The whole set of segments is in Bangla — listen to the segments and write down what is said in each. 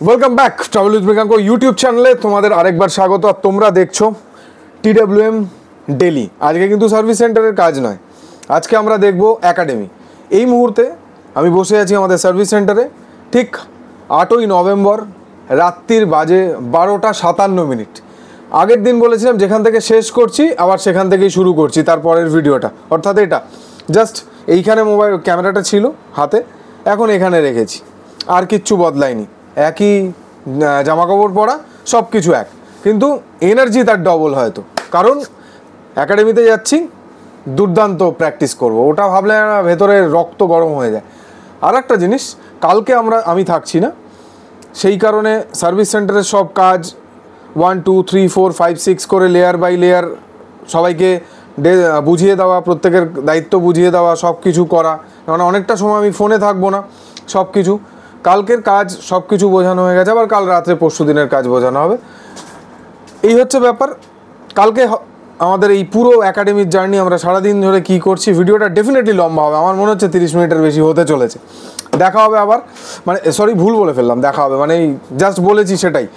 Welcome back travel with Mriganka YouTube চ্যানেলে তোমাদের আরেকবার স্বাগত। আর তোমরা দেখছো TWM ডেলি। আজকে কিন্তু সার্ভিস সেন্টারের কাজ নয়, আজকে আমরা দেখব একাডেমি। এই মুহূর্তে আমি বসে আছি আমাদের সার্ভিস সেন্টারে। ঠিক 8ই নভেম্বর রাত্রির বাজে 12:57। আগের দিন বলেছিলাম যেখান থেকে শেষ করছি আবার সেখান থেকেই শুরু করছি তারপরের ভিডিওটা, অর্থাৎ এটা জাস্ট এইখানে মোবাইল ক্যামেরাটা ছিল হাতে, এখন এখানে রেখেছি, আর কিচ্ছু বদলায়নি। একই জামাকাপড় পরা, সব কিছু এক, কিন্তু এনার্জি তার ডবল হয়তো, কারণ একাডেমিতে যাচ্ছি, দুর্দান্ত প্র্যাকটিস করব। ওটা ভাবলে ভেতরে রক্ত গরম হয়ে যায়। আর একটা জিনিস, কালকে আমি থাকছি না, সেই কারণে সার্ভিস সেন্টারের সব কাজ 1 2 3 4 5 6 করে লেয়ার বাই লেয়ার সবাইকে বুঝিয়ে দেওয়া, প্রত্যেকের দায়িত্ব বুঝিয়ে দেওয়া, সব কিছু করা। কারণ অনেকটা সময় আমি ফোনে থাকবো না, সব কিছু কালকের কাজ সব কিছু বোঝানো হয়ে গেছে, আবার কাল রাত্রে পরশু দিনের কাজ বোঝানো হবে। এই হচ্ছে ব্যাপার। কালকে আমাদের এই পুরো একাডেমির জার্নি, আমরা সারাদিন ধরে কী করছি, ভিডিওটা ডেফিনেটলি লম্বা হবে। আমার মনে হচ্ছে 30 মিনিটের বেশি হতে চলেছে। দেখা হবে আবার, মানে সরি ভুল বলে ফেললাম, দেখা হবে মানে এই জাস্ট বলেছি সেটাই।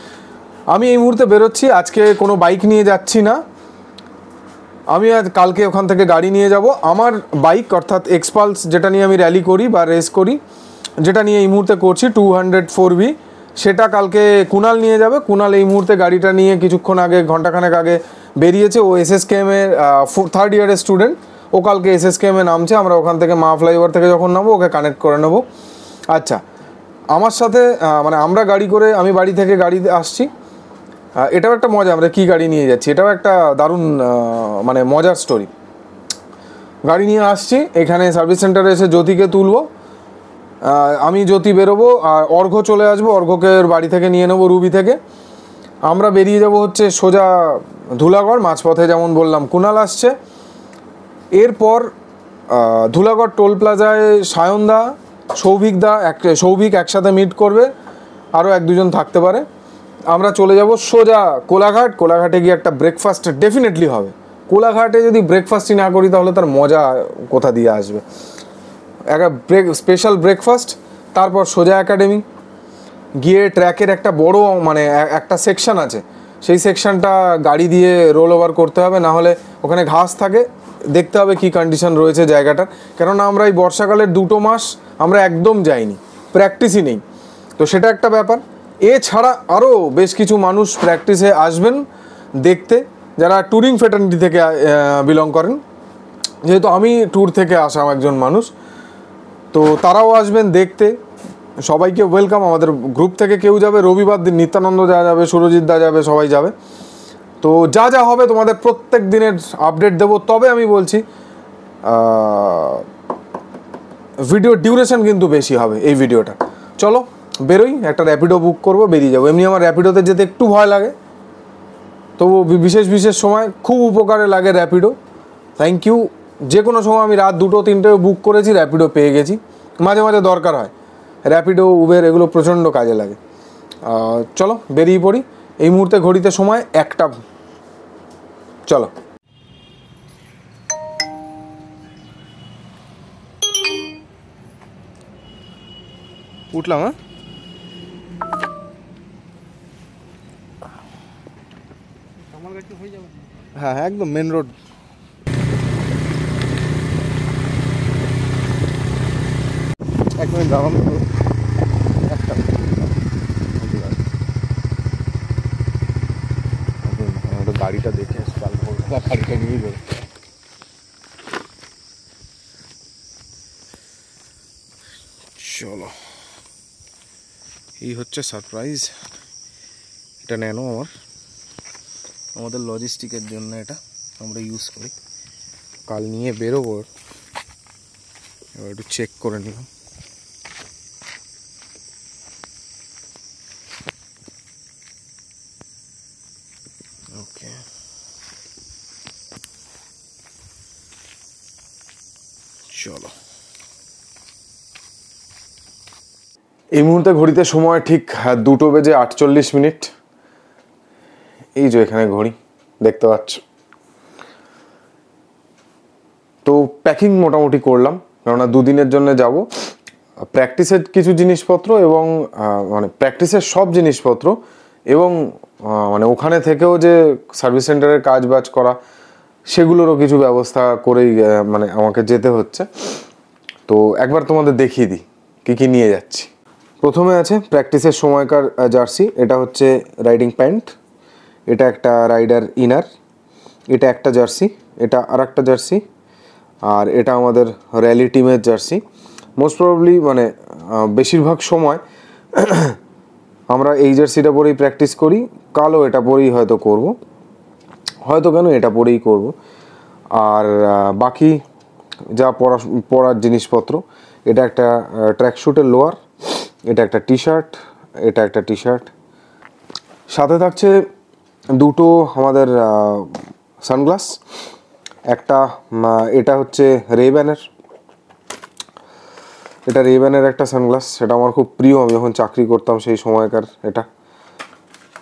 আমি এই মুহূর্তে বেরোচ্ছি, আজকে কোনো বাইক নিয়ে যাচ্ছি না। আমি কালকে ওখান থেকে গাড়ি নিয়ে যাব। আমার বাইক অর্থাৎ এক্সপালস, যেটা নিয়ে আমি র্যালি করি বা রেস করি, যেটা নিয়ে এই মুহূর্তে করছি 204V, সেটা কালকে কুণাল নিয়ে যাবে। কুণাল এই মুহূর্তে গাড়িটা নিয়ে কিছুক্ষণ আগে, ঘন্টাখানেক আগে বেরিয়েছে। ও SSKM-এর 3rd ইয়ারের স্টুডেন্ট। ও কালকে SSKM-এ নামছে। আমরা ওখান থেকে মা ফ্লাইওভার থেকে যখন নামবো ওকে কানেক্ট করে নেবো। আচ্ছা, আমার সাথে মানে আমরা গাড়ি করে, আমি বাড়ি থেকে গাড়ি আসছি, এটাও একটা মজা। আমরা কি গাড়ি নিয়ে যাচ্ছি, এটাও একটা দারুণ মানে মজার স্টোরি। গাড়ি নিয়ে আসছি, এখানে সার্ভিস সেন্টারে এসে জ্যোতিকে তুলবো। আমি জ্যোতি বেরোবো, আর অর্ঘ্য চলে আসবো। অর্ঘ্যকে বাড়ি থেকে নিয়ে নেবো, রুবি থেকে। আমরা বেরিয়ে যাব হচ্ছে সোজা ধুলাগড়। মাঝপথে যেমন বললাম কুণাল আসছে। এরপর ধুলাগড় টোল প্লাজায় সায়নদা, সৌভিক একসাথে মিট করবে, আরও 1-2 জন থাকতে পারে। আমরা চলে যাব সোজা কোলাঘাট। কোলাঘাটে গিয়ে একটা ব্রেকফাস্ট ডেফিনেটলি হবে। কোলাঘাটে যদি ব্রেকফাস্টই না করি তাহলে তার মজা কোথা দিয়ে আসবে। একটা স্পেশাল ব্রেকফাস্ট, তারপর সোজা একাডেমি গিয়ে ট্র্যাকের একটা বড় মানে একটা সেকশন আছে, সেই সেকশনটা গাড়ি দিয়ে রোল ওভার করতে হবে, না হলে ওখানে ঘাস থাকে, দেখতে হবে কি কন্ডিশন রয়েছে জায়গাটার। কেননা আমরা এই বর্ষাকালের 2 মাস আমরা একদম যাইনি, প্র্যাকটিসই নেই, তো সেটা একটা ব্যাপার। এছাড়া আরও বেশ কিছু মানুষ প্র্যাকটিসে আসবেন দেখতে, যারা ট্যুরিং ফ্রেটার্নিটি থেকে বিলং করেন। যেহেতু আমি ট্যুর থেকে আসা একজন মানুষ, তো তারাও আসবেন দেখতে। সবাইকে ওয়েলকাম। আমাদের গ্রুপ থেকে কেউ যাবে, রবিবার দিন নিত্যানন্দ যা যাবে, সুরজিৎ দা যাবে, সবাই যাবে। তো যা যা হবে তোমাদের প্রত্যেক দিনের আপডেট দেবো। তবে আমি বলছি ভিডিও ডিউরেশন কিন্তু বেশি হবে এই ভিডিওটা। চলো বেরোই, একটা র্যাপিডো বুক করবো, বেরিয়ে যাবো। এমনি আমার র্যাপিডোতে যেতে একটু ভয় লাগে, তবু বিশেষ সময় খুব উপকারে লাগে র্যাপিডো। Thank you. যে কোনো সময় আমি রাত 2-3 বুক করেছি, র্যাপিডো পেয়ে গেছি। মাঝে মাঝে দরকার হয় র্যাপিডো, উবের, এগুলো প্রচণ্ড কাজে লাগে। চলো বেরিয়ে পড়ি। এই মুহূর্তে ঘড়িতে সময় 1টা। চলো উঠলাম। হ্যাঁ হ্যাঁ, একদম মেন রোড। এক মিনিট দাঁড়ান, গাড়িটা দেখে গাড়িটা নিয়ে যাবে। চলো, এই হচ্ছে সারপ্রাইজ। এটা ন্যানো আমাদের লজিস্টিকের জন্য, এটা আমরা ইউজ করি। কাল নিয়ে বেরোবো, এবার একটু চেক করে নিলাম। ওকে, চলো। এই মুহূর্তে ঘড়িতে সময় ঠিক 2:48। এই যে এখানে ঘড়ি দেখতে পাচ্ছ। তো প্যাকিং মোটামুটি করলাম, কেননা 2 দিনের জন্য যাব। প্র্যাকটিসের কিছু জিনিসপত্র এবং মানে প্র্যাকটিসের সব জিনিসপত্র এবং মানে ওখানে থেকেও যে সার্ভিস সেন্টারের কাজ বাজ করা সেগুলোরও কিছু ব্যবস্থা করেই মানে আমাকে যেতে হচ্ছে। তো একবার তোমাদের দেখিয়ে দিই কী কী নিয়ে যাচ্ছি। প্রথমে আছে প্র্যাকটিসের সময়কার জার্সি, এটা হচ্ছে রাইডিং প্যান্ট, এটা একটা রাইডার ইনার, এটা একটা জার্সি, এটা আর একটা জার্সি, আর এটা আমাদের র্যালি টিমের জার্সি। মোস্ট প্রবাবলি মানে বেশিরভাগ সময় আমরা এই জার্সিটা পরেই প্র্যাকটিস করি, কালও এটা পরেই হয়তো করব, হয়তো কেন এটা পরেই করব। আর বাকি যা পরার জিনিসপত্র, এটা একটা ট্র্যাকস্যুটের লোয়ার, এটা একটা টি শার্ট, এটা একটা টি শার্ট, সাথে থাকছে দুটো আমাদের সানগ্লাস, একটা এটা হচ্ছে রেব্যানের, এটা রেব্যানের একটা সানগ্লাস, সেটা আমার খুব প্রিয়, আমি যখন চাকরি করতাম সেই সময়কার এটা,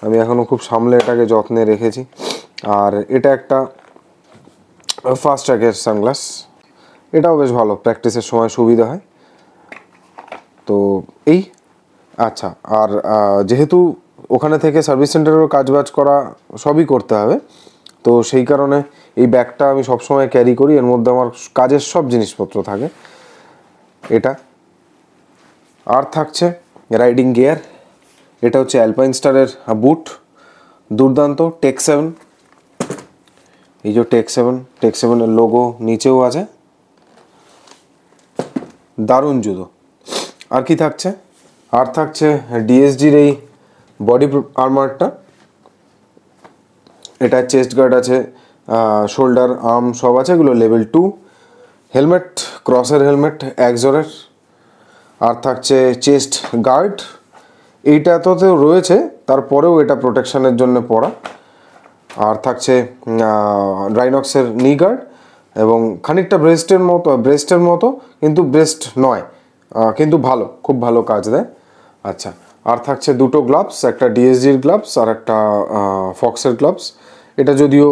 আমি এখনও খুব সামলে এটাকে যত্নে রেখেছি। আর এটা একটা ফাস্ট ট্র্যাকের সানগ্লাস, এটাও বেশ ভালো, প্র্যাকটিসের সময় সুবিধা হয়। তো এই আচ্ছা, আর যেহেতু ওখানে থেকে সার্ভিস সেন্টারেরও কাজবাজ করা সবই করতে হবে, তো সেই কারণে এই ব্যাগটা আমি সবসময় ক্যারি করি, এর মধ্যে আমার কাজের সব জিনিসপত্র থাকে। এটা আর থাকছে রাইডিং গিয়ার, এটা হচ্ছে অ্যালপাইন স্টারের বুট, দুর্দান্ত টেক 7, এই যে টেক 7-এর লোগো নিচেও আছে, দারুণ জুতো। আর কি থাকছে, আর থাকছে ডিএসজির এই বডি আর্মারটা, এটা চেস্ট গার্ড আছে, শোল্ডার আর্ম সব আছে, এগুলো লেভেল 2। হেলমেট, ক্রসের হেলমেট একজোরের। আর থাকছে চেস্ট গার্ড, এইটা তো রয়েছে, তারপরেও এটা প্রোটেকশানের জন্য পরা। আর থাকছে রাইনক্সের নি গার্ড, এবং খানিকটা ব্রেস্টের মতো কিন্তু ব্রেস্ট নয়, কিন্তু ভালো, খুব ভালো কাজ দেয়। আচ্ছা, আর থাকছে দুটো গ্লাভস, একটা ডিএসজির গ্লাভস আর একটা ফক্সের গ্লাভস। এটা যদিও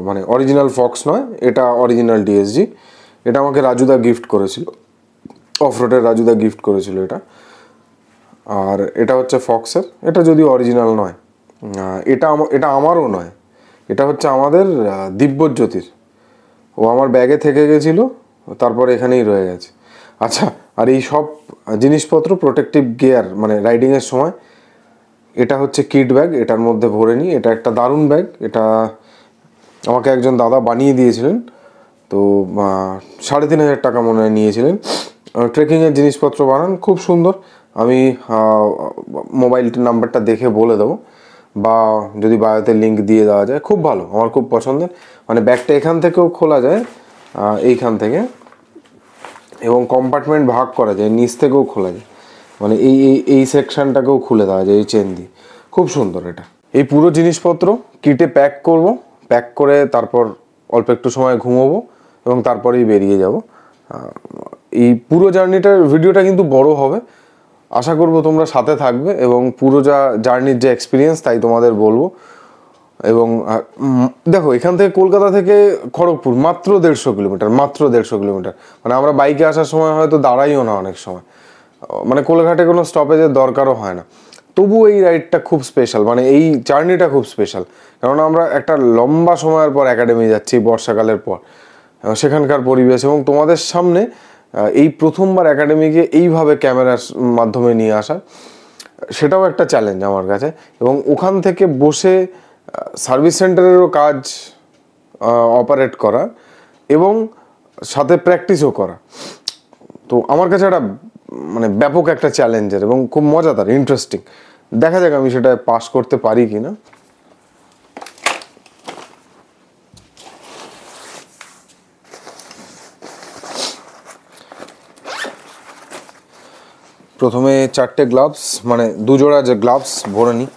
মানে অরিজিনাল ফক্স নয়, এটা অরিজিনাল ডিএসজি, এটা আমাকে রাজুদা গিফট করেছিল, অফ রোডের রাজুদা গিফট করেছিল এটা। আর এটা হচ্ছে ফক্সের, এটা যদিও অরিজিনাল নয়, এটা আমারও নয়, এটা হচ্ছে আমাদের দিব্যজ্যোতির, ও আমার ব্যাগে থেকে গেছিলো, তারপর এখানেই রয়ে গেছে। আচ্ছা, আর এই সব জিনিসপত্র প্রোটেক্টিভ গিয়ার মানে রাইডিংয়ের সময়, এটা হচ্ছে কিট ব্যাগ, এটার মধ্যে ভরে নিই। এটা একটা দারুণ ব্যাগ, এটা আমাকে একজন দাদা বানিয়ে দিয়েছিলেন, তো 3,500 টাকা মনে হয় নিয়েছিলেন। ট্রেকিংয়ের জিনিসপত্র বানান, খুব সুন্দর। আমি মোবাইল নাম্বারটা দেখে বলে দেবো, বা যদি বায়োতে লিঙ্ক দিয়ে দেওয়া যায়, খুব ভালো, আমার খুব পছন্দের। মানে ব্যাগটা এখান থেকেও খোলা যায়, এইখান থেকে, এবং কম্পার্টমেন্ট ভাগ করা যায়, নিচ থেকেও খোলা যায়, মানে এই সেকশানটাকেও খুলে দেওয়া যায় এই চেন দিয়ে, খুব সুন্দর এটা। এই পুরো জিনিসপত্র কিটে প্যাক করব, প্যাক করে তারপর অল্প একটু সময় ঘুমোবো এবং তারপরেই বেরিয়ে যাব। এই পুরো জার্নিটার ভিডিওটা কিন্তু বড় হবে, আশা করব তোমরা সাথে থাকবে এবং পুরো জার্নির যে এক্সপিরিয়েন্স তাই তোমাদের বলবো। এবং দেখো, এখান থেকে কলকাতা থেকে খড়গপুর মাত্র 150 কিলোমিটার, মাত্র 150 কিলোমিটার, মানে আমরা বাইকে আসার সময় হয়তো দাঁড়াইও না অনেক সময়, মানে কোলাঘাটে কোনো স্টপেজের দরকারও হয় না। তবু এই রাইডটা খুব স্পেশাল, মানে এই জার্নিটা খুব স্পেশাল, কারণ আমরা একটা লম্বা সময়ের পর একাডেমি যাচ্ছি, বর্ষাকালের পর, সেখানকার পরিবেশ, এবং তোমাদের সামনে এই প্রথমবার একাডেমিকে এইভাবে ক্যামেরার মাধ্যমে নিয়ে আসা, সেটাও একটা চ্যালেঞ্জ আমার কাছে। এবং ওখান থেকে বসে সার্ভিস সেন্টারেরও কাজ অপারেট করা এবং সাথে প্র্যাকটিসও করা, তো আমার কাছে একটা মানে ব্যাপক একটা চ্যালেঞ্জের এবং খুব মজাদার, ইন্টারেস্টিং। দেখা যাক আমি সেটা পাস করতে পারি কি না। প্রথমে 4টে গ্লাভস, মানে 2 জোড়া যে গ্লাভস ভরে নিই।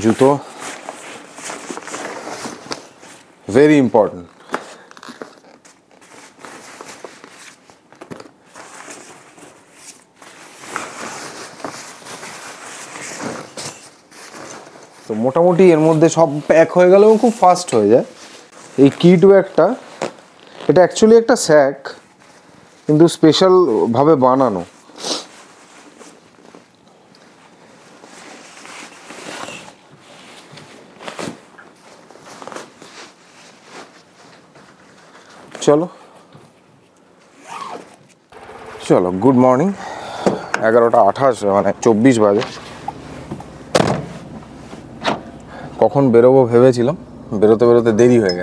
জুতো ভেরি ইম্পর্টেন্ট। তো মোটামুটি এর মধ্যে সব প্যাক হয়ে গেলেও খুব ফাস্ট হয়ে যায়। এই কিট ব্যাগটা, এটা অ্যাকচুয়ালি একটা স্যাক, কিন্তু স্পেশালভাবে বানানো। চলো চলো, গুড মর্নিং। 11:28 মানে 24 বাজে। কখন বেরোবো ভেবেছিলাম, বেরোতে বেরোতে দেরি হয়ে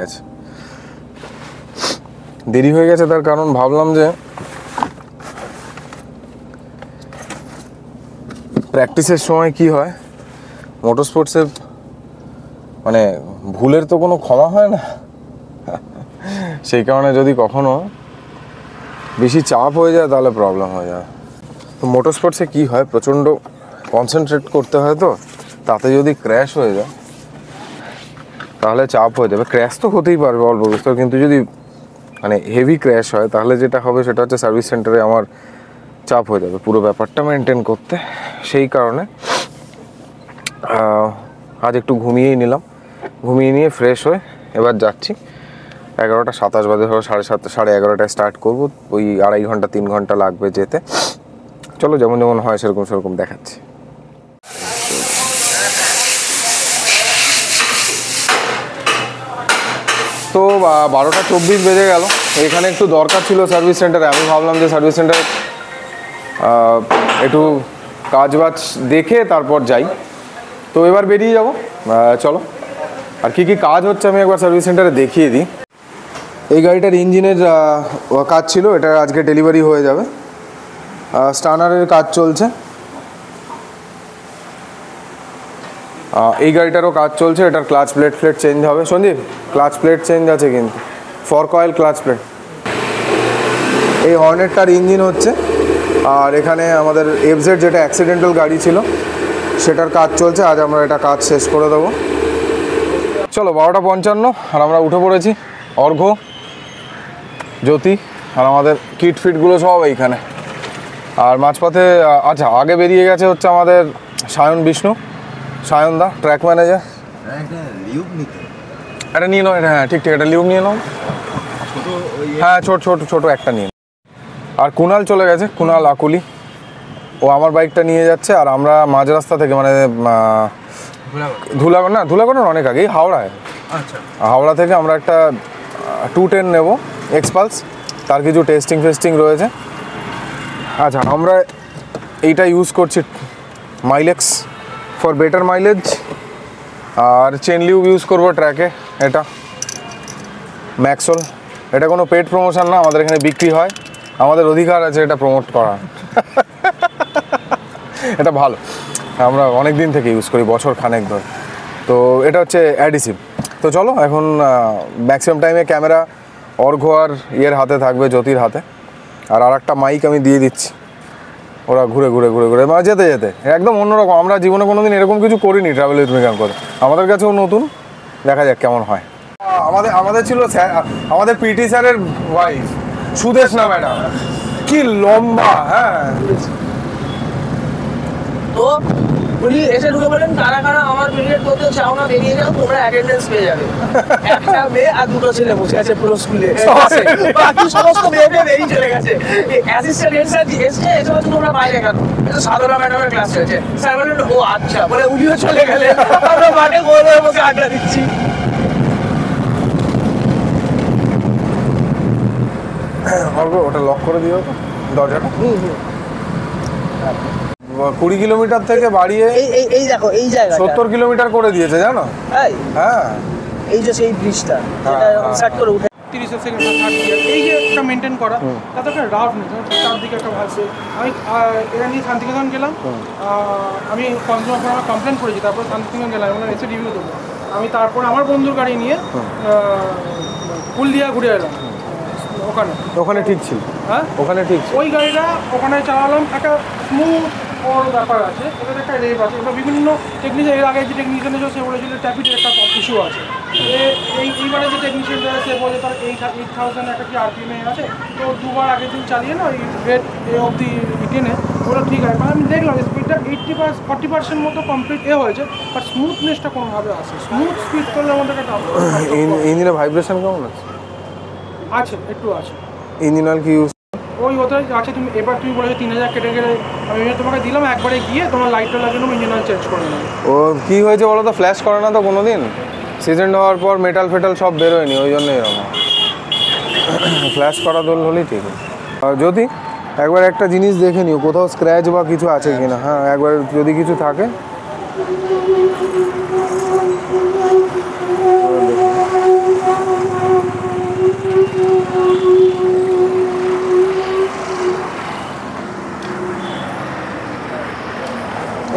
গেছে। তার কারণ ভাবলাম যে প্র্যাকটিসের সময় কি হয়, মোটর স্পোর্টসের মানে ভুলের তো কোনো ক্ষমা হয় না। সেই কারণে যদি কখনো বেশি চাপ হয়ে যায় তাহলে প্রবলেম হয়ে যায়। তো মোটর স্পোর্টসে কী হয়, প্রচণ্ড কনসেন্ট্রেট করতে হয়, তো তাতে যদি ক্র্যাশ হয়ে যায় তাহলে চাপ হয়ে যাবে। ক্র্যাশ তো হতেই পারবে অল্প বিস্তর, কিন্তু যদি মানে হেভি ক্র্যাশ হয় তাহলে যেটা হবে সেটা হচ্ছে সার্ভিস সেন্টারে আমার চাপ হয়ে যাবে পুরো ব্যাপারটা মেনটেন করতে। সেই কারণে আজ একটু ঘুমিয়েই নিলাম, ঘুমিয়ে নিয়ে ফ্রেশ হয়ে এবার যাচ্ছি। 11:27 বাজে, 7:30 11:30 স্টার্ট করবো। ওই 2.5 ঘন্টা 3 ঘন্টা লাগবে যেতে। চলো, যেমন যেমন হয় সেরকম সেরকম দেখাচ্ছি। তো 12:24 বেজে গেল। এখানে একটু দরকার ছিল সার্ভিস সেন্টারে। আমি ভাবলাম যে সার্ভিস সেন্টারে একটু কাজ বাজ দেখে তারপর যাই। তো এবার বেরিয়ে যাব। চলো, আর কি কি কাজ হচ্ছে আমি একবার সার্ভিস সেন্টারে দেখিয়ে দিই। এই গাড়িটার ইঞ্জিনের কাজ ছিল, এটা আজকে ডেলিভারি হয়ে যাবে। স্টার্নারের কাজ চলছে, এই গাড়িটারও কাজ চলছে। এটার ক্লাচ প্লেট চেঞ্জ হবে। সঞ্জীব, ক্লাচ প্লেট চেঞ্জ আছে কিন্তু, ফর্ক অয়েল ক্লাচ প্লেট। এই হর্নেটটার ইঞ্জিন হচ্ছে, আর এখানে আমাদের এফজেড যেটা অ্যাক্সিডেন্টাল গাড়ি ছিল সেটার কাজ চলছে। আজ আমরা এটা কাজ শেষ করে দেবো। চলো, 12:55 আর আমরা উঠে পড়েছি। অর্ঘ্য, জ্যোতি আর আমাদের কিট ফিটগুলো সব এইখানে। আর মাঝপথে আচ্ছা, আগে বেরিয়ে গেছে হচ্ছে আমাদের সায়নদা, ট্র্যাক ম্যানেজার। এটা নিয়ে নাও, এটা হ্যাঁ ঠিক, এটা লিউব নিয়ে নাও। হ্যাঁ, ছোট একটা নিয়ে। আর কুণাল চলে গেছে, কুণাল আকুলি, ও আমার বাইকটা নিয়ে যাচ্ছে। আর আমরা মাঝ রাস্তা থেকে মানে ধুলাগড়ের অনেক আগেই হাওড়ায়, হাওড়া থেকে আমরা একটা 210 নেব এক্সপালস। তার কিছু টেস্টিং রয়েছে। আচ্ছা, আমরা এইটা ইউজ করছি মাইলেক্স ফর বেটার মাইলেজ। আর চেন লিউব ইউজ করবো ট্র্যাকে, এটা ম্যাক্সোল। এটা কোনো পেড প্রমোশন না, আমাদের এখানে বিক্রি হয়, আমাদের অধিকার আছে এটা প্রমোট করা। এটা ভালো, আমরা অনেক দিন থেকে ইউজ করি, বছর খানেক ধরে। তো এটা হচ্ছে অ্যাডিসিভ। তো চলো, এখন ম্যাক্সিমাম টাইমে ক্যামেরা অর্ঘ্য আর ইয়ের হাতে থাকবে, জ্যোতির হাতে। আর একটা মাইক আমি দিয়ে দিচ্ছি, ওরা ঘুরে মানে যেতে একদম অন্যরকম। আমরা জীবনে কোনোদিন এরকম কিছু করিনি ট্রাভেল উইথ মিকান করে, আমাদের কাছেও নতুন। দেখা যাক কেমন হয়। আমাদের ছিল আমাদের পিটি স্যারের ওয়াইফ সুদেশনা ম্যাডাম, কি লম্বা। হ্যাঁ, তো উনি এসে ঢুকে বলেন, কারা আমার পিরিয়ড করতে চাও না বেরিয়ে যাও, তোমরা অ্যাটেন্ডেন্স পেয়ে যাবে। একটা মেয়ে আর দুটো ছেলে বসে আছে পুরো স্কুলে, বাকি সমস্ত মেয়ে বেরিয়ে চলে গেছে। অ্যাসিস্ট্যান্ট হেড স্যার এসে বলছে তোমরা বাইরে কেন? এটা সাধনা ম্যাডামের ক্লাস হয়েছে। স্যার বললেন ও আচ্ছা, বলে উনিও চলে গেলেন। আমরা মাঠে গোল হয়ে বসে আড্ডা দিচ্ছি। ওটা লক করে দিও তো দরজাটা। 20 কিলোমিটার থেকে বাড়িয়ে এই দেখো, এই জায়গা 70 কিলোমিটার করে দিয়েছে, জানো? হ্যাঁ, এই যে সেই ব্রিজটা সেট করে উঠে 30 সেকেন্ড 30 এই যে একটা মেনটেন করা, তাতে একটা রাফ নেই, চারদিকে একটা ভাসে। আমি এটা নিয়ে শান্তিনিকেতন গেলাম, আমি কনজিউমার কমপ্লেন করেছি, তারপর শান্তিনিকেতন গেলাম, ওনার এসে রিভিউ দেবো। আমি তারপর আমার বন্ধুর গাড়ি নিয়ে ফুলদিয়া ঘুরে এলাম। ওখানে ঠিক ছিল। হ্যাঁ, ওখানে ঠিক ছিল। ওই গাড়িটা ওখানে চালালাম, একটা স্মুথ ওর ব্যাপার আছে, ওদের একটা রেপ আছে। এবার বিভিন্ন টেকনিশিয়ান, এর আগে যে টেকনিশিয়ান সে বলেছিল ট্যাপিটের একটা ইস্যু আছে, এইবারে যে টেকনিশিয়ানটা আছে বলে তার 8,000 একটা কি আরপিএমে আছে, তো দুবার আগের দিন চালিয়ে না ওই রেড অবধি টেনে ওটা ঠিক আছে। কারণ আমি দেখলাম স্পিডটা 40% মতো কমপ্লিট হয়েছে, বাট স্মুথনেসটা কোনোভাবে আসে। স্মুথ স্পিড করলে আমাদের একটা ইঞ্জিনের ভাইব্রেশন কেমন আছে? আছে, একটু আছে। ইঞ্জিন অয়েল কি ইউজ? ওই ওটা আছে। তুমি বলেছো 3,000 কেটে গেলে আমি তোমাকে দিলাম, একবারে গিয়ে তোমার লাইটটা লাগিয়ে নেবো, ইঞ্জিন অয়েল চেঞ্জ করে নেবো। ও কি হয়েছে বলো তো, ফ্ল্যাশ করে না তো কোনো দিন, সিজন হওয়ার পর মেটাল ফেটাল সব বেরোয়নি, ওই জন্য এরকম ফ্ল্যাশ করা দোল হলেই ঠিক আছে। আর যদি একবার একটা জিনিস দেখে নিও কোথাও স্ক্র্যাচ বা কিছু আছে কিনা। হ্যাঁ, একবার যদি কিছু থাকে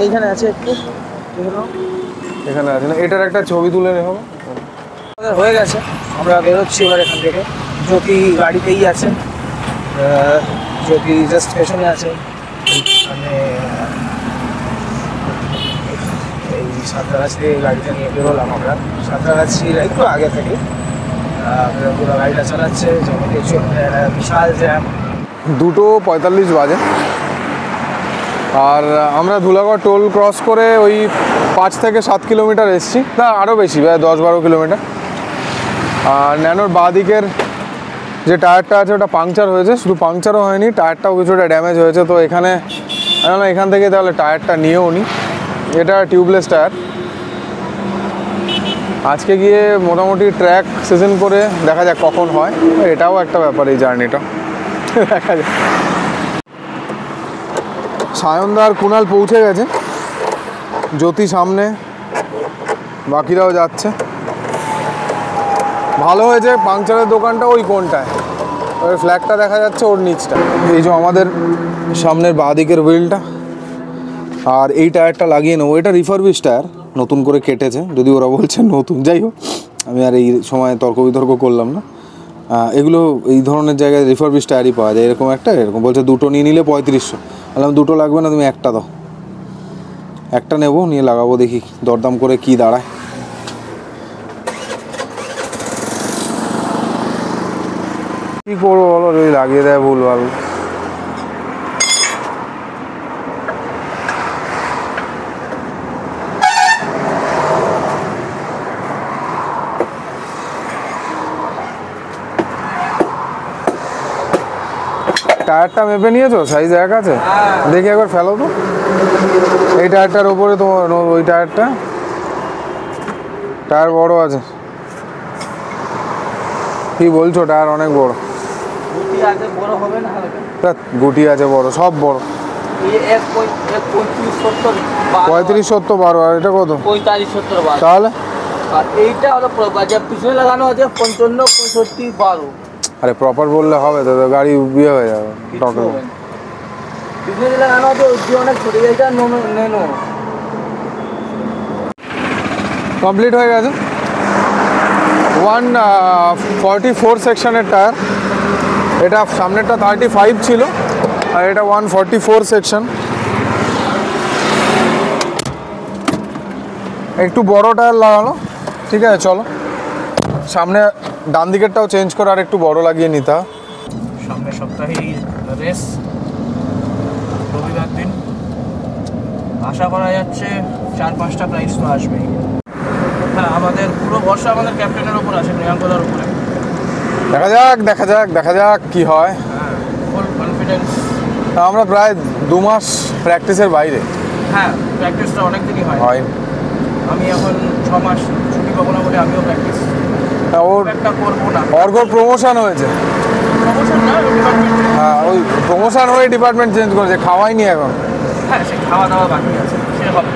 এইখানে আছে একটু, এখানে আছে না, এটার একটা ছবি তুলে নেবো। আমাদের হয়ে গেছে, আমরা বেরোচ্ছি এবার এখান থেকে। জ্যোতি গাড়িতেই আছে, জ্যোতি জাস্ট পেছনে আছে। মানে এই সাঁতরাগাছি থেকে গাড়িটা নিয়ে বেরোলাম আমরা, সাঁতরাগাছির একটু আগে থেকে পুরো গাড়িটা চালাচ্ছে। যেমন দেখছি বিশাল জ্যাম। 2:45 বাজে, আর আমরা ধুলাগড় টোল ক্রস করে ওই 5 থেকে 7 কিলোমিটার এসেছি, না আরও বেশি, প্রায় 10-12 কিলোমিটার। আর ন্যানোর বাঁ দিকের যে টায়ারটা আছে ওটা পাংচার হয়েছে, শুধু পাংচারও হয়নি, টায়ারটাও কিছুটা ড্যামেজ হয়েছে। তো এখানে এখান থেকে তাহলে টায়ারটা নিয়েও নি, এটা টিউবলেস টায়ার। আজকে গিয়ে মোটামুটি ট্র্যাক সিজন করে দেখা যাক কখন হয়, এটাও একটা ব্যাপার এই জার্নিটা, দেখা যাক। সায়নদা আর কুণাল পৌঁছে গেছে, জ্যোতি সামনে, বাকিরাও যাচ্ছে। ভালো হয়েছে পাংচারের দোকানটা ওই কোনটায়, ওই ফ্ল্যাগটা দেখা যাচ্ছে ওর নিচটা। এই যে আমাদের সামনের বাঁ দিকের হুইলটা, আর এই টায়ারটা লাগিয়ে নেবো। এটা রিফারবিশ টায়ার, নতুন করে কেটেছে, যদি ওরা বলছে নতুন, যাই হোক আমি আর এই সময় তর্ক বিতর্ক করলাম না। এগুলো এই ধরনের জায়গায় রিফারবিশ টায়ারই পাওয়া যায়, এরকম একটা, এরকম বলছে দুটো নিয়ে নিলে 3500। বললাম দুটো লাগবে না, তুমি একটা দাও। একটা নেবো, নিয়ে লাগাবো, দেখি দরদাম করে কি দাঁড়ায়। কী করবো বলো, যদি লাগিয়ে দেয় ভুলভাল। টায়ারটা মেপে নিয়েছো, সাইজ এক আছে? দেখি একবার ফেলো তো। এই টায়ারটার ওপরে তোমার ওই টায়ার বড় আছে, কি বলছো? টায়ার অনেক বড়। গুটি আছে, বড় হবে না? গুটি আছে বড়, সব বড়। 35-70 12, আর এটা কত? 45-70 12। তাহলে আর এইটা হলো পিছনে লাগানো আছে 55-65 12। আরে প্রপার বললে হবে তো, গাড়ি বিয়ে হয়ে যাবে। পিছনে লাগানো আছে ওই অনেক ছোট গাড়িটা নেনো। কমপ্লিট হয়ে গেছে। 144 সেকশনের টায়ার, এটা সামনেরটা 35 ছিল, আর এটা 144 সেকশন। একটু বড় টায়ার লাগানো, ঠিক আছে। চলো সামনে ডান দিকেরটাও চেঞ্জ করে আর একটু বড় লাগিয়ে নিতে হবে। সামনের সপ্তাহেই রেস, রবিবার দিন। আশা করা যাচ্ছে 4-5টা প্রাইস তো আসবেই। হ্যাঁ, আমাদের পুরো ভরসা আমাদের ক্যাপ্টেনের উপর আছে, প্রিয়াঙ্কদার উপরে। দেখা যাক কি হয়। হ্যাঁ, ফুল কনফিডেন্স। আমরা প্রায় 2 মাস প্র্যাকটিসের বাইরে। হ্যাঁ, প্র্যাকটিসটা অনেক দিনই হয়। আমি এখন 6 মাস ছুটি পাবো না বলে আমিও প্র্যাকটিস ওর একটা করবো না। অর্ঘর প্রমোশন হয়েছে। প্রমোশন না, হ্যাঁ, ওই প্রমোশন হয়ে ডিপার্টমেন্ট চেঞ্জ করেছে, খাওয়াইনি এখন। হ্যাঁ, সে খাওয়া দাওয়া বাকি আছে, সে হবে।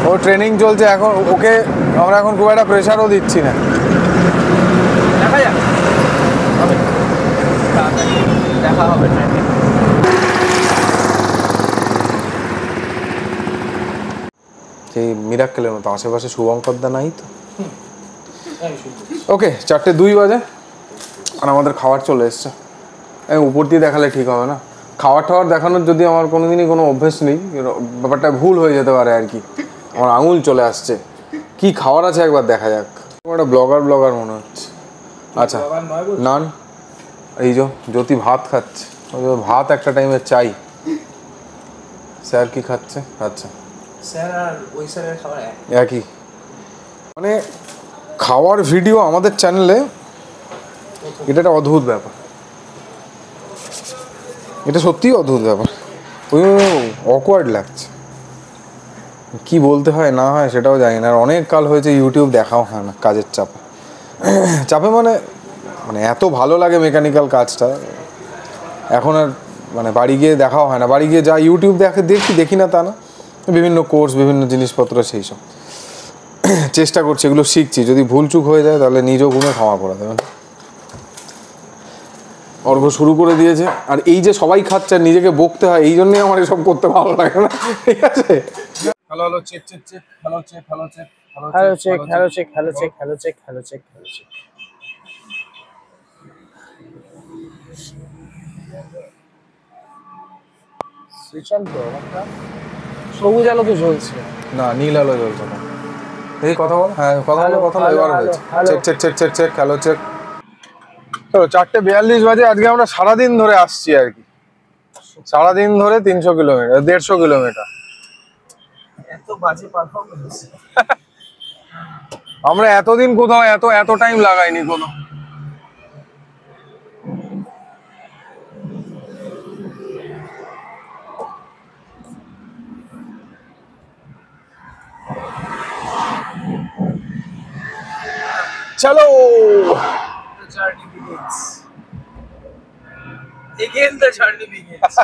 ও ট্রেনিং চলছে এখন, ওকে আমরা এখন খুব একটা প্রেশারও দিচ্ছি না। দেখা যাক, হবে তাড়াতাড়ি দেখা হবে ট্রেনিং। সেই মিরাক্কেলের মতো আশেপাশে শুভঙ্করদা নাই তো। ওকে, 4:02 বাজে, আর আমাদের খাবার চলে এসছে। উপর দিয়ে দেখালে ঠিক হবে না, খাবার দেখানোর যদি আমার কোনোদিনই কোনো অভ্যেস নেই, ব্যাপারটা ভুল হয়ে যেতে পারে আর কি। আমার আঙুল চলে আসছে কি খাওয়ার আছে একবার দেখা যাক। একটা ব্লগার মনে হচ্ছে। আচ্ছা নান, এই যে জ্যোতি ভাত খাচ্ছে, ভাত একটা টাইমে চাই। স্যার কি খাচ্ছে? আচ্ছা স্যার আর ওই স্যারের খাবার একই। মানে খাওয়ার ভিডিও আমাদের চ্যানেলে এটা একটা অদ্ভুত ব্যাপার, এটা সত্যিই অদ্ভুত ব্যাপার। ওই অকওয়ার্ড লাগছে, কি বলতে হয় না হয় সেটাও জানি না। আর অনেক কাল হয়েছে ইউটিউব দেখাও হয় না কাজের চাপে মানে মানে এত ভালো লাগে মেকানিক্যাল কাজটা, এখন আর মানে বাড়ি গিয়ে দেখাও হয় না। বাড়ি গিয়ে যা ইউটিউব দেখি না তা না, বিভিন্ন কোর্স বিভিন্ন জিনিসপত্র সেই সব চেষ্টা করছি, এগুলো শিখছি। যদি ভুল চুক হয়ে যায় তাহলে নিজেও গুণে ক্ষমা করে দেবেন। অর্ঘ শুরু করে দিয়েছে, আর এই যে সবাই খাচ্ছে আর নিজেকে বকতে হয়, এই জন্যই আমার এসব করতে ভালো লাগে না, ঠিক আছে? Hello hello check check check, hello check hello check hello check hello check hello check hello check hello check hello check. Switch on তো একটা সবুজ আলো তো জ্বলছে না, নীল আলো জ্বলছে না। এই কথা বল, হ্যাঁ কথা বলো, কথা বলো, এবার হয়েছে। Check check check check check hello check. তো 4:42 বাজে। আজকে আমরা সারাদিন ধরে আসছি আর কি, সারাদিন ধরে 300 কিলোমিটার 150 কিলোমিটার। এত বাজে পারফরম্যান্স। আমরা এতদিন কোথাও এত টাইম লাগাইনি কোনো। চলো The journey begins. Again the journey begins.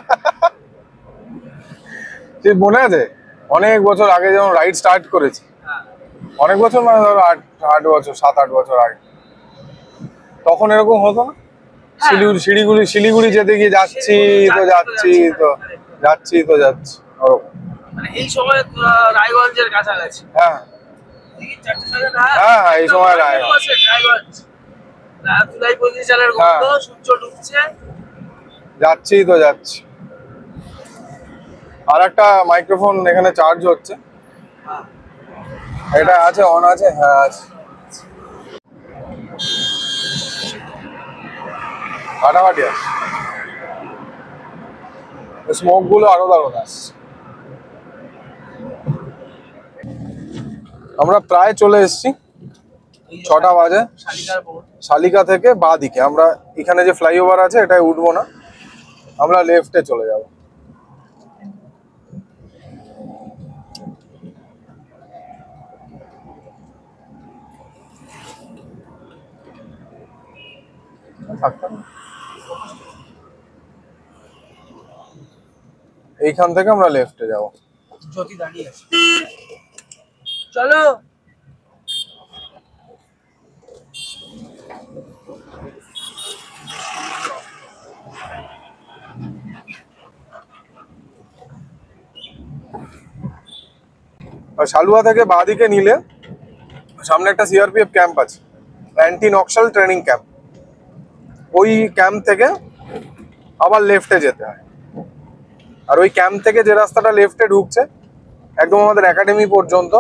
ঠিক মনে আছে অনেক বছর আগে যখন রাইড স্টার্ট করেছি, অনেক বছর মানে ধরো 7-8 বছর আগে, তখন এরকম হতো না? শিলিগুড়ি যেতে গিয়ে যাচ্ছি ওরকম। মানে এই সময় রায়গঞ্জের কাছাকাছি। হ্যাঁ হ্যাঁ, এই সময় রায়গঞ্জ। তুলাই পল্লী চালের গন্ধ, সূর্য ডুবছে, যাচ্ছি। আর একটা মাইক্রোফোন এখানে চার্জ হচ্ছে, এটা আছে অন আছে, হ্যাঁ আছে। ফাটাফাটি আছে, স্মোক গুলো আরো দারুণ আসছে। আমরা প্রায় চলে এসেছি, 6টা বাজে। শালিকা থেকে বাঁ দিকে আমরা, এখানে যে ফ্লাইওভার আছে এটায় উঠবো না, আমরা লেফটে চলে যাব। এইখান থেকে আমরা লেফটে যাব। জ্যোতি দাঁড়িয়ে আছে, চলো। আর শালুয়া থেকে বাঁদিকে নিলে সামনে একটা সিআরপিএফ ক্যাম্প আছে, অ্যান্টি নকশাল ট্রেনিং ক্যাম্প। ওই ক্যাম্প থেকে আবার লেফটে যেতে হয়। আর ওই ক্যাম্প থেকে যে রাস্তাটা লেফটে ঢুকছে একদম আমাদের একাডেমি পর্যন্ত,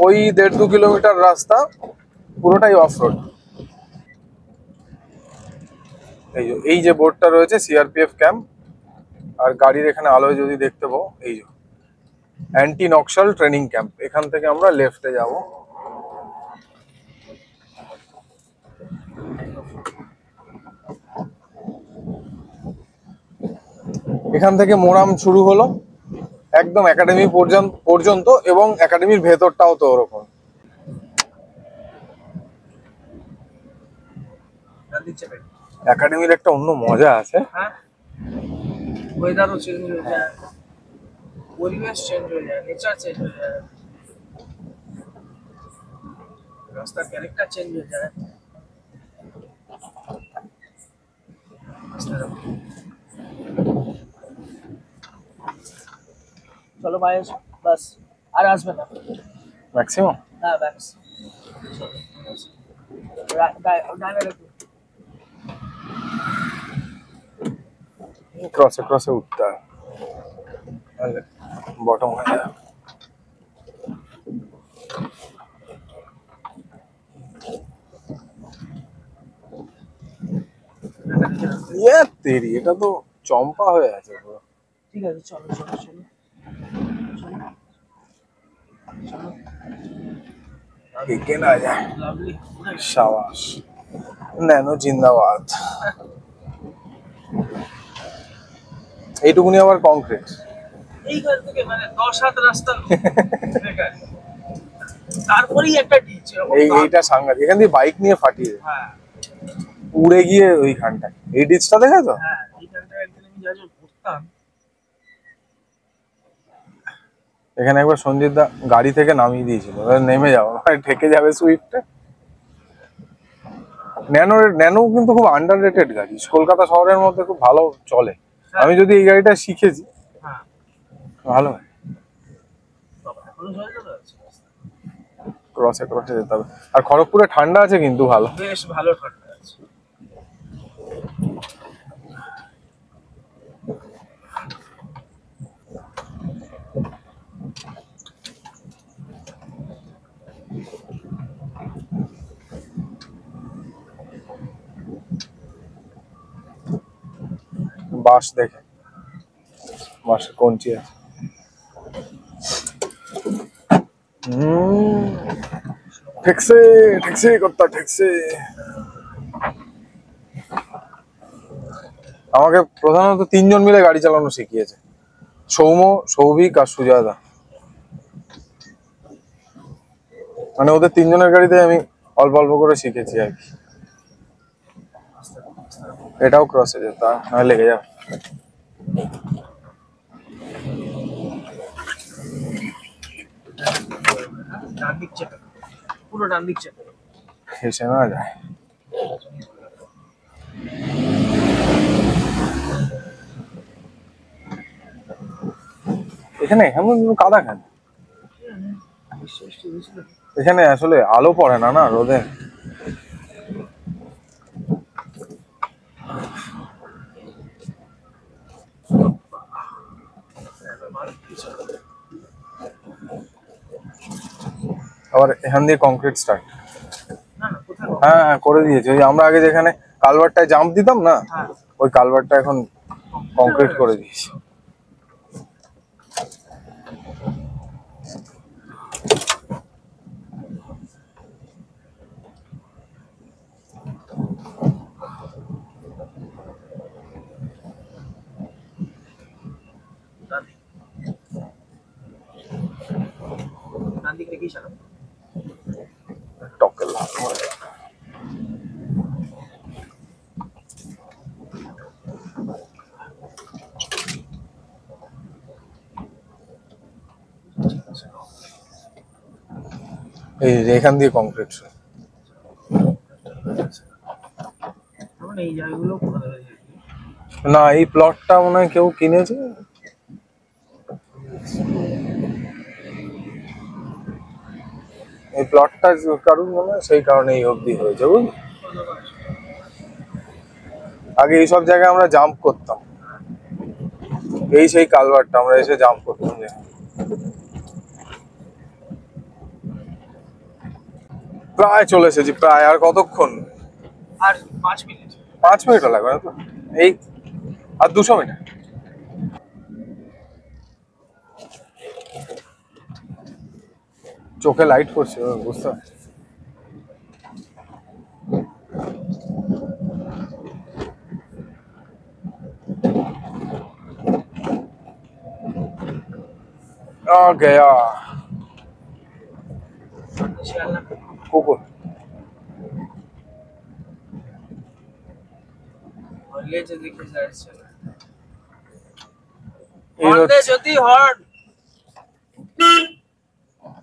ওই 1.5-2 কিলোমিটার রাস্তা পুরোটাই অফ রোড। এই যে বোর্ডটা রয়েছে সিআরপিএফ ক্যাম্প, আর গাড়ির এখানে আলোয় যদি দেখতে পাও, এই যে অ্যান্টি নকশাল ট্রেনিং ক্যাম্প। এখান থেকে আমরা লেফটে যাব। এখান থেকে মোরাম শুরু হলো একদম একাডেমি পর্যন্ত, এবং একাডেমির ভেতরটাও তো ওরকম। একাডেমির একটা অন্য মজা আছে। হ্যাঁ, ওয়েদারও চেঞ্জ হয়ে যায়, পরিবেশ চেঞ্জ হয়ে যায়, নেচার চেঞ্জ হয়ে যায়, রাস্তার ক্যারেক্টার চেঞ্জ হয়ে যায়। চলো ভাই, বাস আর আসবে না ম্যাক্সিমাম। হ্যাঁ ব্যাস, ক্রসে উঠতে হয়, বটম হয়ে যায়। ইয়ে তেরি, এটা তো চম্পা হয়ে আছে পুরো। ঠিক আছে, চলো চলো চলো চলো। কেনা যায়। লাভলি। শাবাশ, ন্যানো জিন্দাবাদ। এইটুকুনি আবার কংক্রিট। এইখান থেকে মানে 10 হাত রাস্তা বেকার। তারপরেই একটা ডিচ। এইটা সাংঘাতিক, এখান দিয়ে বাইক নিয়ে ফাটিয়ে দেয়। হ্যাঁ উড়ে গিয়ে ওইখানটায়। এই ডিচটা দেখে তো? হ্যাঁ, এইখানটা একদিন আমি যা ঘুরতাম। এখানে একবার সঞ্জিত দা গাড়ি থেকে নামিয়ে দিয়েছিল, নেমে যাবো ঠেকে যাবে সুইফটে। ন্যানো কিন্তু খুব আন্ডাররেটেড গাড়ি, কলকাতা শহরের মধ্যে খুব ভালো চলে। আমি যদি এই গাড়িটা শিখেছি, হ্যাঁ ভালো হয়। বাবা, এখনো জল জল আছে। ক্রসে ক্রসে যেতে হবে। আর খড়গপুরে ঠান্ডা আছে কিন্তু ভালো। বেশ ভালো ঠান্ডা আছে। বাস দেখে, বাসে কঞ্চি আছে। ঠেকছে ঠেকছে কর্তা ঠেকছে। আমাকে প্রধানত 3 জন মিলে গাড়ি চালানো শিখিয়েছে, সৌম্য, সৌভিক আর সুজাতা। মানে ওদের 3 জনের গাড়িতে আমি অল্প অল্প করে শিখেছি আর কি। এটাও ক্রসে যেত, না লেগে যাবে। ডান দিক চেপে, পুরো ডান দিক চেপে হেসে না যায়। এখানে এমন কাদা কেন? এখানে আসলে আলো পড়ে না, না রোদে। আবার এখান দিয়ে কংক্রিট স্টার্ট। হ্যাঁ হ্যাঁ করে দিয়েছে। ওই আমরা আগে যেখানে কালভারটায় জাম্প দিতাম না, ওই কালভারটা এখন কংক্রিট করে দিয়েছে। ডান দিক রেখেই চালাবো। টকেল এই এখান দিয়ে কংক্রিট। এই জায়গাগুলো কোথা থেকে? না, এই প্লটটা মনে হয় কেউ কিনেছে। এই প্লটটা কারণ মনে হয় সেই কারণে এই অবধি হয়েছে, বুঝলি? আগে এইসব জায়গায় আমরা জাম্প করতাম, এই সেই কালভারটা আমরা এসে জাম্প করতাম। প্রায় চলে এসেছি, প্রায়। আর কতক্ষণ? আর 5 মিনিট। 5 মিনিটও লাগবে না তো, এই আর 200 মিটার। চোখে লাইট পড়ছে, বুঝতে পারছি। गया কুকুর।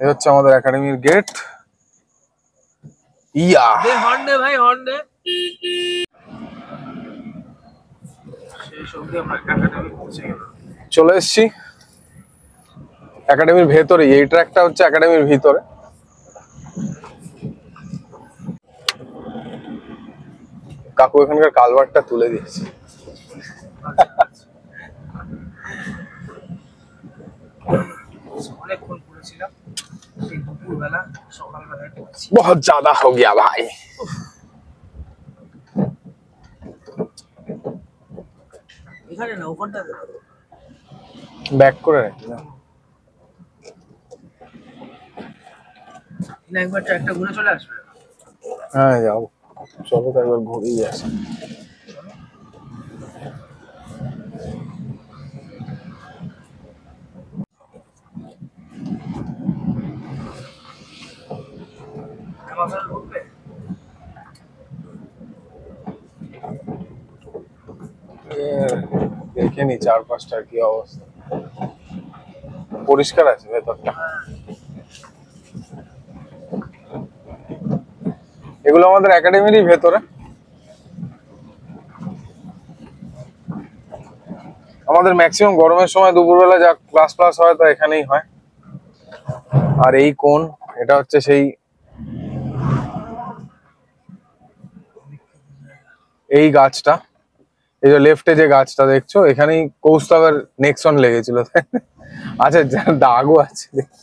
এই হচ্ছে আমাদের একাডেমির গেট। ইয়া দে হর্ন দে ভাই, হর্ন দে। চলে এসছি একাডেমির ভেতরে। এই ট্র্যাকটা হচ্ছে একাডেমির ভিতরে। কাকু এখানকার কালভারটা তুলে দিয়েছে। অনেকক্ষণ করেছিলাম, সেই দুপুরবেলা সকালবেলায় করেছি। बहुत ज्यादा हो गया भाई। এখানে না, ওখানটা ব্যাক করে রাখি না। একবার ট্র্যাকটা ঘুরে চলে আসবে। হ্যাঁ যাও, চলো তো একবার ঘুরেই আসি। অ্যামাজন ঢুকবে। দেখে নি চারপাশটার কি অবস্থা। পরিষ্কার আছে ভেতরটা। এগুলো আমাদের একাডেমিরই ভেতরে। আমাদের ম্যাক্সিমাম গরমের সময় দুপুরবেলা যা ক্লাস হয় তা এখানেই হয়। আর এই কোণ, এটা হচ্ছে সেই এই গাছটা, এই যে লেফটে যে গাছটা দেখছো, এখানেই কৌস্তবের নেক্সন লেগেছিল। আচ্ছা, দাগও আছে দেখি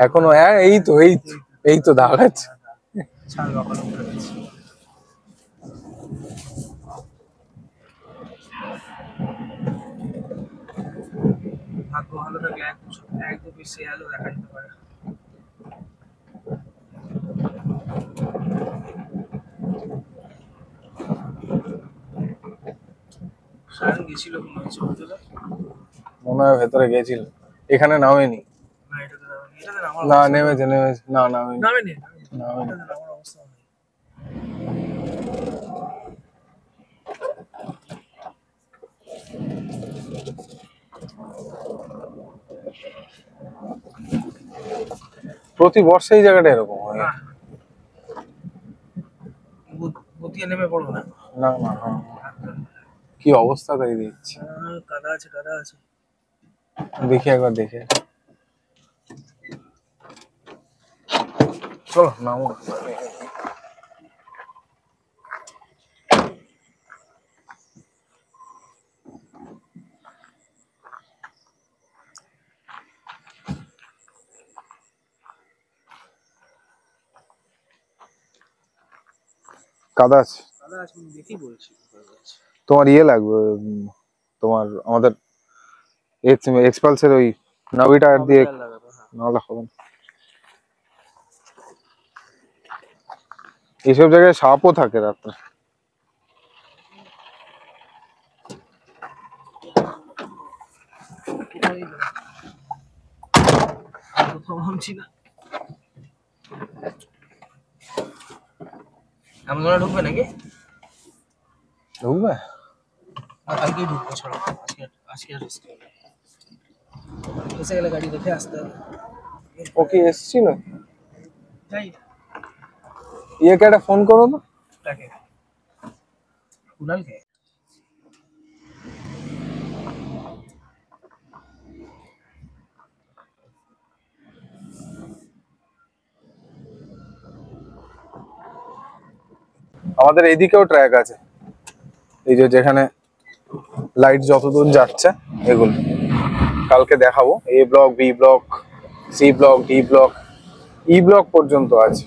এখনো। হ্যাঁ এই তো দাগ আছে। ছাড় বাবা, উঠে গেছে। ভাগ্য ভালো থাকলে এক দু পিস আলো দেখা যেতে পারে। সায়ন গেছিল মনে হচ্ছে ভেতরে। মনে হয় ভেতরে গেছিল, এখানে নামেনি। না, এটাতে নামেনি, এটাতে নামার না অবস্থা নেমেছে, না নামেনি। নামেনি, নামেনি। এটাতে নামার অবস্থা নেই। প্রতি বর্ষে এই জায়গাটা এরকম হয়। হ্যাঁ, গতিয়ে নেমে পড়ো না। না না, কি অবস্থা তাই দিচ্ছি। কাদা আছে, কাদা আছে। দেখি একবার দেখে, চলো নামো। কাদা আছে, কাদা আছে, আমি দেখেই বলছি। তোমার ইয়ে লাগবে, তোমার আমাদের এক্সপালসের ওই নাভিটা দিয়ে, লাগাবে, হ্যাঁ। নাহলে হবে না। এইসব জায়গায় সাপও থাকে রাত্রে। কোথাও ভাবছি না। আমাদের ঢুকবে নাকি? ঢুকবে? কালকেই ঢুকবো, ছাড়ো। আজকে আর risk নেই। এসে গেলে গাড়ি দেখে আসতে হবে। ও কি এসছিল? যাই ইয়েকে একটা ফোন করো তো। তাকে কুনালকে। আমাদের এইদিকেও ট্র্যাক আছে, এই যে যেখানে লাইট যতদূর যাচ্ছে এগুলো কালকে দেখাবো। A block, B block, C block, D block, E block পর্যন্ত আছে।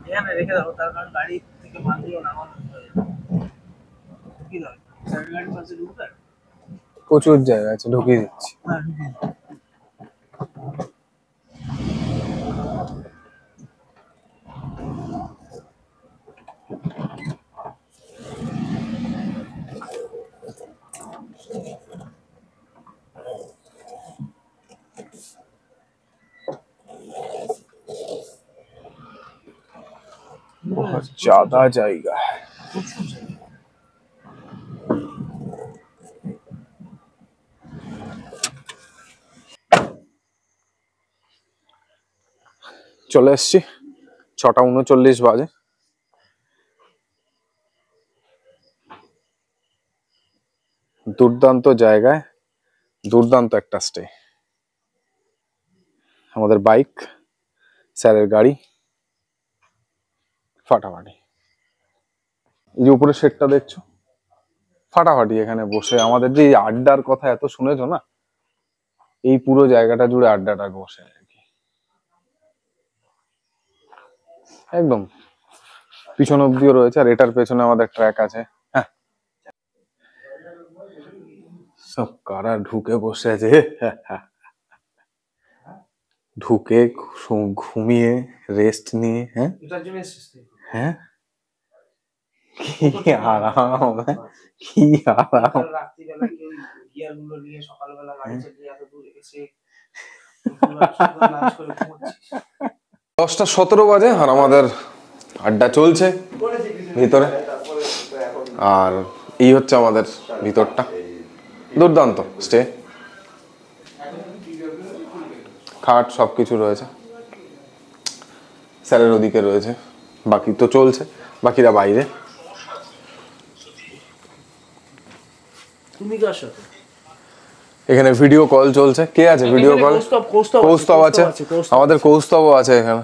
এখানে রেখে দাও, তার কারণ গাড়ি থেকে মালগুলো নামানো হয়ে যাবে। ঢুকিয়ে দাও, সাইড গাড়ির পাশে ঢুকবে। প্রচুর জায়গা আছে, ঢুকিয়ে দিচ্ছি। হ্যাঁ, ঢুকিয়ে দাও। बहुत ज्यादा জায়গা। প্রচুর জায়গা। চলে এসছি, 6:39 বাজে। দুর্দান্ত জায়গায় দুর্দান্ত একটা স্টে। আমাদের বাইক, স্যারের গাড়ি, ফাটাফাটি। এই যে উপরে শেডটা দেখছো, ফাটাফাটি। এখানে বসে আমাদের যে আড্ডার কথা এত শুনেছো না, এই পুরো জায়গাটা জুড়ে আড্ডাটা বসে আর কি। একদম পিছন অব্দিও রয়েছে, আর এটার পেছনে আমাদের ট্র্যাক আছে। হ্যাঁ, সব কারা ঢুকে বসে আছে, ঢুকে ঘুমিয়ে রেস্ট নিয়ে। হ্যাঁ হ্যাঁ, কি আরাম, কি আরাম। 10:17 বাজে আর আমাদের আড্ডা চলছে ভিতরে। আর এই হচ্ছে আমাদের ভিতরটা, দুর্দান্ত স্টে, খাট সবকিছু রয়েছে। স্যারের ওদিকে রয়েছে, বাকি তো চলছে, বাকিরা বাইরে। এখানে ভিডিও কল চলছে। কে আছে ভিডিও কল? কৌস্তব আছে, আমাদের কৌস্তবও আছে এখানে।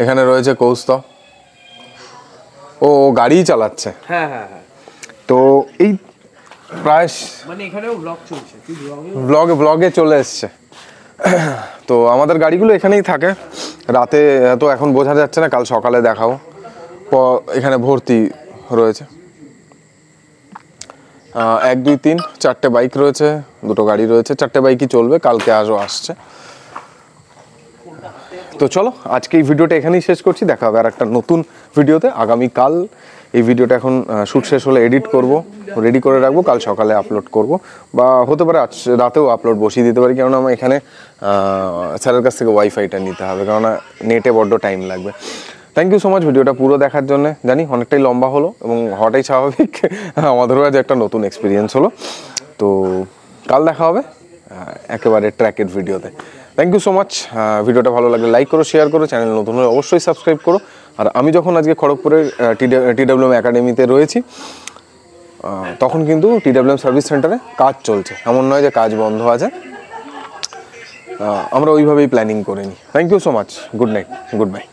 এখানে রয়েছে কৌস্তব, ও গাড়ি চালাচ্ছে। হ্যাঁ হ্যাঁ হ্যাঁ। তো এই প্রায় মানে এখানেও ব্লগ চলছে, ব্লগে চলে এসছে। তো আমাদের গাড়িগুলো এখানেই থাকে রাতে, তো এখন বোঝা যাচ্ছে না, কাল সকালে দেখাবো। এখানে ভর্তি রয়েছে 1 2 3 4টে বাইক রয়েছে, 2টো গাড়ি রয়েছে, 4টে বাইকই চলবে, কালকে আজও আসছে। তো চলো আজকে এই ভিডিওটা এখানেই শেষ করছি, দেখা হবে আর একটা নতুন ভিডিওতে আগামীকাল। এই ভিডিওটা এখন শ্যুট শেষ হলে এডিট করব, রেডি করে রাখবো, কাল সকালে আপলোড করব, বা হতে পারে আজ রাতেও আপলোড বসিয়ে দিতে পারি, কেননা আমার এখানে স্যারের কাছ থেকে ওয়াইফাইটা নিতে হবে, কেননা নেটে বড্ড টাইম লাগবে। থ্যাংক ইউ সো মাচ ভিডিওটা পুরো দেখার জন্য। জানি অনেকটাই লম্বা হলো এবং হওয়াটাই স্বাভাবিক, আমাদেরও আজ একটা নতুন এক্সপিরিয়েন্স হলো। তো কাল দেখা হবে একেবারে ট্র্যাকের ভিডিওতে। Thank you so much. ভিডিওটা ভালো লাগলে লাইক করো, শেয়ার করো, চ্যানেল নতুন হলে অবশ্যই সাবস্ক্রাইব করো। আর আমি যখন আজকে খড়গপুরের TWM একাডেমিতে রয়েছি, তখন কিন্তু TWM সার্ভিস সেন্টারে কাজ চলছে, এমন নয় যে কাজ বন্ধ আছে। আমরা ওইভাবেই প্ল্যানিং করে নিই। Thank you so much, good night, good by.